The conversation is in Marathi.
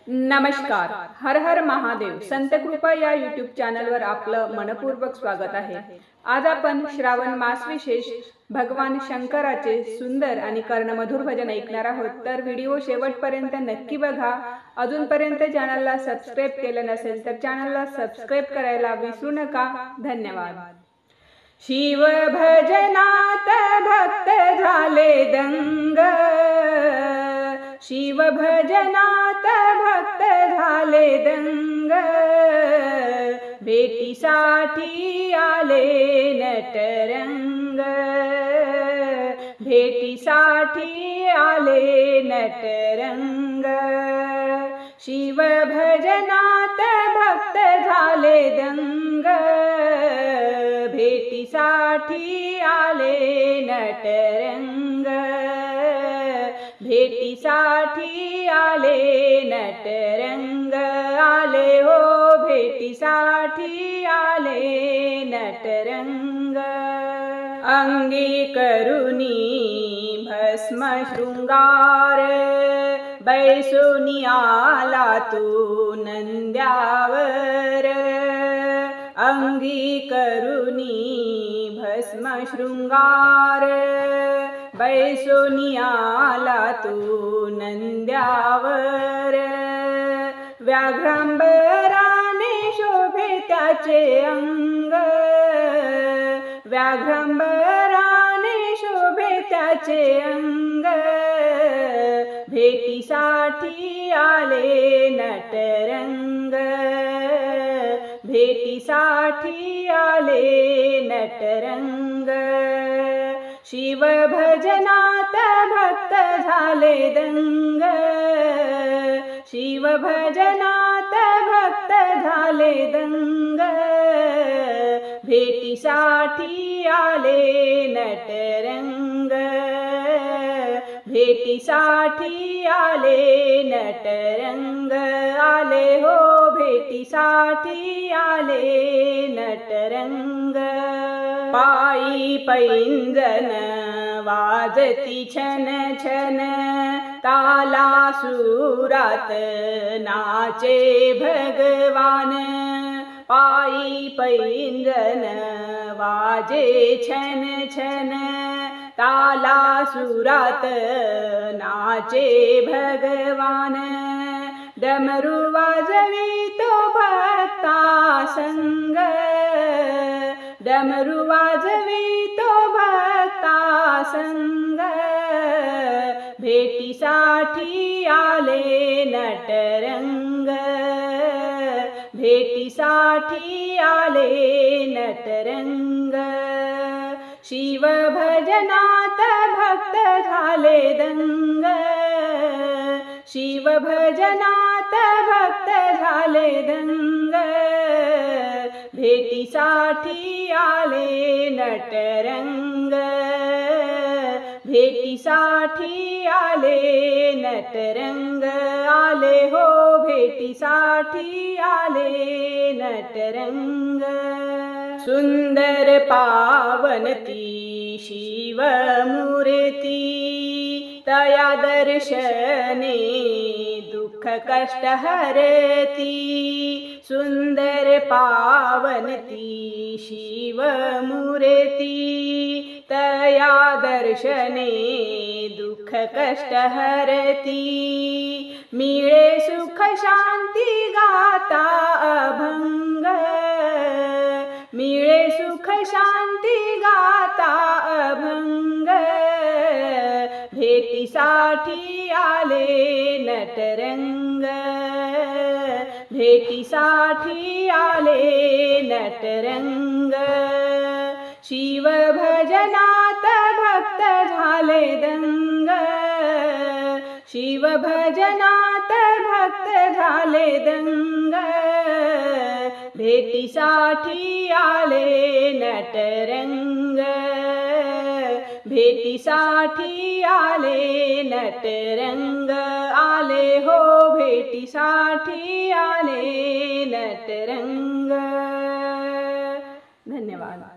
नमस्कार. हर हर महादेव. संत कृपा या यूट्यूब चॅनलवर आपलं मनपूर्वक स्वागत आहे. आज आपण श्रावण मास विशेष भगवान शंकराचे सुंदर आणि कर्णमधुर भजन ऐकणार आहोत. तर व्हिडिओ शेवटपर्यंत नक्की बघा. अजूनपर्यंत चॅनलला सबस्क्राईब केलं नसेल तर चॅनलला सबस्क्राईब करायला विसरू नका. धन्यवाद. शिव भजनात भक्त झाले दंग, शिव भजनात भक्त झाले दंग, भेटीसाठी आले नटरंग, भेटीसाठी आले नटरंग. शिव भजनात भक्त झाले दंग, भेटीसाठी आले नटरंग, भेटीसाठी आले नटरंग. आले हो भेटीसाठी आले नटरंग. अंगी करुणी भस्म शृंगार, बैसोनी आला तू नंद्यावर. अंगी करुणी भस्म शृंगार, बैसोनी आला तू नंद्यावर. व्याघ्रांबराने शोभे त्याचे अंग, व्याघ्रांबराने शोभे त्याचे अंग, भेटीसाठी आले नटरंग, भेटीसाठी आले नटरंग. शिव भजनात भक्त झाले दंग, शिव भजनात भक्त झाले दंग, भेटीसाठी आले नटरंग, भेटीसाठी आले नटरंग. आले हो भेटीसाठी आले नटरंग. पायी पैंजण वाजती छन छन, ताला सुरात नाचे भगवान. पायी पैंजण वाजे छन छन, ताला सुरात नाचे भगवान. डमरू वाजवी तो भक्ता संग, डमरू वाजवी तो भक्ता संग, भेटीसाठी आले नटरंग, भेटीसाठी आले नटरंग. शिव भजनात भक्त झाले दंग, शिव भजनात भक्त झाले दंग, भेटीसाठी आले नटरंग, भेटीसाठी आले नटरंग. आले हो भेटीसाठी आले नटरंग. सुंदर पावन ती शिव मूर्ती, तया दर्शने दुःख कष्ट हरती. सुंदर पावन ती शिव मूर्ती, तया दर्शने दुःख कष्ट हरती. मिळे सुख शांती गाता अभंग, मिळे सुख शांती गाता अभंग, भेटीसाठी आले नटरंग, भेटीसाठी आले नटरंग. शिव भजनात भक्त झाले दंग, शिव भजनात भक्त झाले दंग, भेटीसाठी आले नटरंग, भेटीसाठी आले नटरंग. आले हो भेटीसाठी आले नटरंग. धन्यवाद.